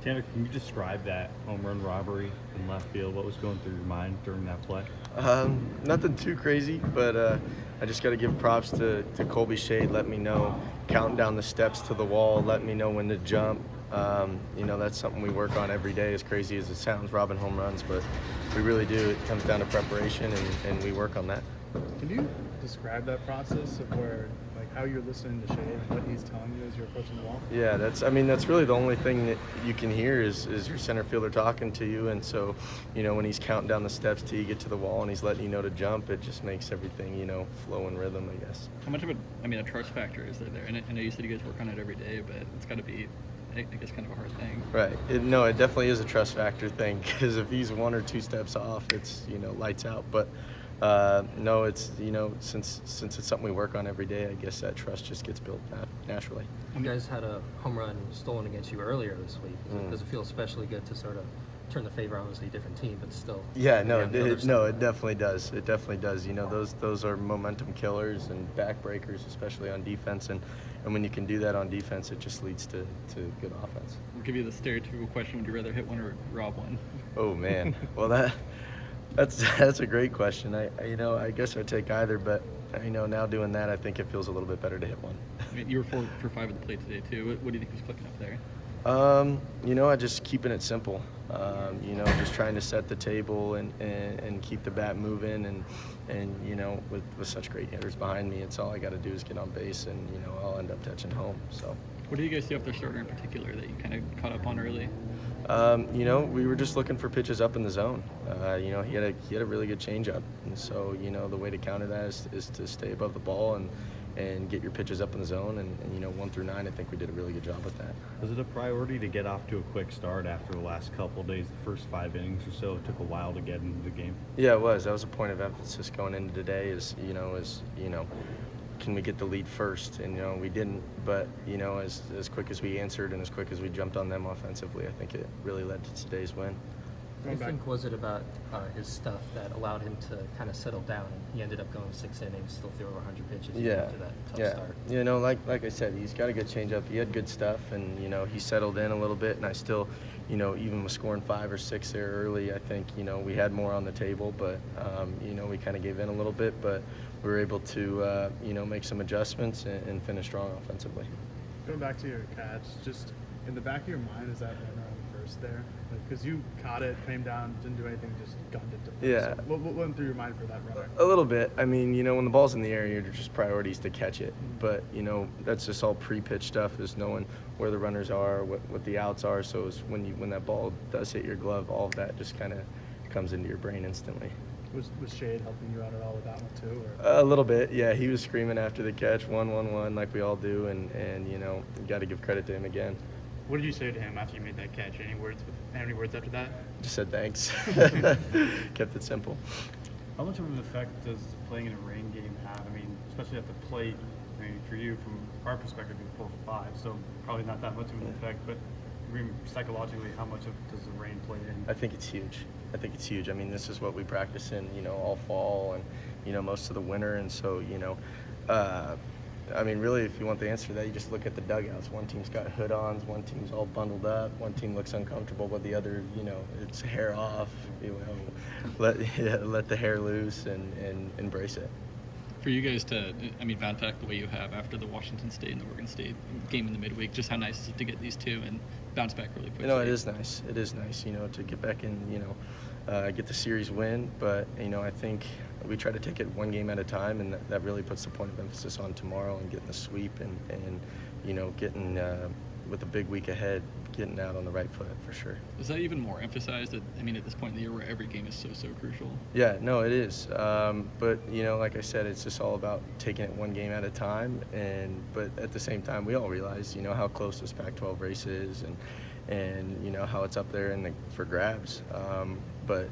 Tanner, can you describe that home run robbery in left field? What was going through your mind during that play? Nothing too crazy, but I just got to give props to Colby Shade. Let me know, counting down the steps to the wall, let me know when to jump. That's something we work on every day, as crazy as it sounds, robbing home runs, but we really do. It comes down to preparation, and we work on that. Can you describe that process of where, like, how you're listening to Shade and what he's telling you as you're approaching the wall? Yeah, that's really the only thing that you can hear is your center fielder talking to you. And so, when he's counting down the steps till you get to the wall and he's letting you know to jump, it just makes everything, flow in rhythm, I guess. How much of a trust factor is there? And I know you said you guys work on it every day, but it's got to be, I guess, kind of a hard thing. Right. It definitely is a trust factor thing, because if he's one or two steps off, it's, lights out. But no, it's, since it's something we work on every day, I guess that trust just gets built naturally. You guys had a home run stolen against you earlier this week. Does it feel especially good to sort of turn the favor? Obviously, a different team, but still. Yeah, no, on the other it definitely does. It definitely does. Those are momentum killers and backbreakers, especially on defense. And when you can do that on defense, it just leads to good offense. I'll give you the stereotypical question: would you rather hit one or rob one? Oh man, well that's a great question. I guess I'd take either, but now doing that, I think it feels a little bit better to hit one. I mean, you were 4 for 5 at the plate today too. What do you think was clicking up there? I just keeping it simple. Just trying to set the table and keep the bat moving, and with such great hitters behind me, it's all I got to do is get on base, and I'll end up touching home. So. What do you guys see off their starter in particular that you kind of caught up on early? We were just looking for pitches up in the zone. He had a really good changeup, and so the way to counter that is to stay above the ball and get your pitches up in the zone. And 1 through 9, I think we did a really good job with that. Was it a priority to get off to a quick start after the last couple of days, the first 5 innings or so? It took a while to get into the game. Yeah, it was. That was a point of emphasis going into today. Can we get the lead first? And we didn't, but as quick as we answered and as quick as we jumped on them offensively, I think it really led to today's win. I think was it about his stuff that allowed him to kind of settle down? He ended up going 6 innings, still threw over 100 pitches after that tough start. Like I said, he's got a good changeup. He had good stuff, and he settled in a little bit. And I still, even with scoring 5 or 6 there early, I think we had more on the table, but we kind of gave in a little bit, but we were able to make some adjustments and finish strong offensively. Going back to your catch, just in the back of your mind, is that runner on first there? Because you caught it, came down, didn't do anything, just gunned it to first. Yeah. So what went through your mind for that runner? A little bit. I mean, when the ball's in the air, you're just priorities to catch it. But, that's just all pre-pitch stuff, is knowing where the runners are, what the outs are. So it's when that ball does hit your glove, all of that just kind of comes into your brain instantly. Was Shade helping you out at all with that one too? Or? A little bit, yeah. He was screaming after the catch, 1-1-1, like we all do, and you got to give credit to him again. What did you say to him after you made that catch? Any words after that? Just said thanks. Kept it simple. How much of an effect does playing in a rain game have? I mean, especially at the plate. I mean, for you, from our perspective, you're 4 for 5, so probably not that much of an effect. But psychologically, how much does the rain play in? I think it's huge. I mean, this is what we practice in, all fall and, most of the winter. And so, really, if you want the answer to that, you just look at the dugouts. One team's got hood-ons, one team's all bundled up, one team looks uncomfortable, but the other, it's hair off, let the hair loose and embrace it. For you guys to, bounce back the way you have after the Washington State and the Oregon State game in the midweek, just how nice is it to get these two and bounce back really quickly? It is nice. It is nice, to get back in, get the series win. But, I think we try to take it one game at a time, and that really puts the point of emphasis on tomorrow and getting the sweep and getting with a big week ahead, getting out on the right foot for sure. Is that even more emphasized at this point in the year where every game is so crucial? Yeah, no, it is. But, like I said, it's just all about taking it one game at a time. But at the same time, we all realize, how close this Pac-12 race is and how it's up there for grabs. But,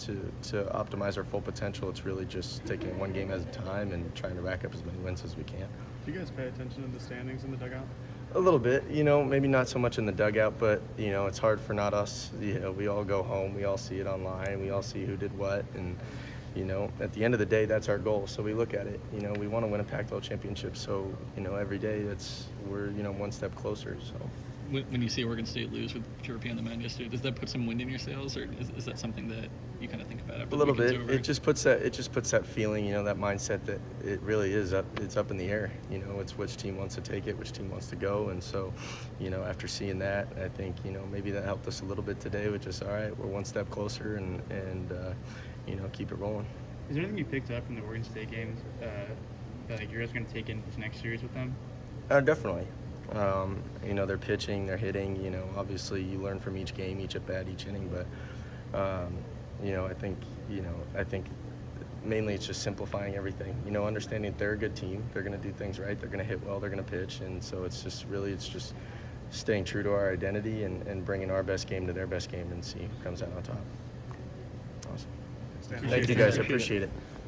to optimize our full potential, it's really just taking it one game at a time and trying to rack up as many wins as we can. Do you guys pay attention to the standings in the dugout? A little bit, maybe not so much in the dugout, but, it's hard for not us. We all go home, we all see it online, we all see who did what, and, at the end of the day, that's our goal. So we look at it, we want to win a Pac-12 championship. So, every day we're, one step closer. So. when you see Oregon State lose with Jerpy on the mound yesterday, does that put some wind in your sails, or is that something that you kind of think about after A little the bit. weekend's over? It just puts that feeling, that mindset that it really is up. It's up in the air. It's which team wants to take it, which team wants to go, and so, after seeing that, I think maybe that helped us a little bit today. With just all right, we're one step closer, and keep it rolling. Is there anything you picked up from the Oregon State games that you're guys going to take into this next series with them? Definitely. They're pitching, they're hitting. Obviously you learn from each game, each at bat, each inning. But I think mainly it's just simplifying everything. Understanding that they're a good team, they're going to do things right, they're going to hit well, they're going to pitch, and so it's just staying true to our identity and bringing our best game to their best game and see who comes out on top. Awesome. Thank you guys. I appreciate it.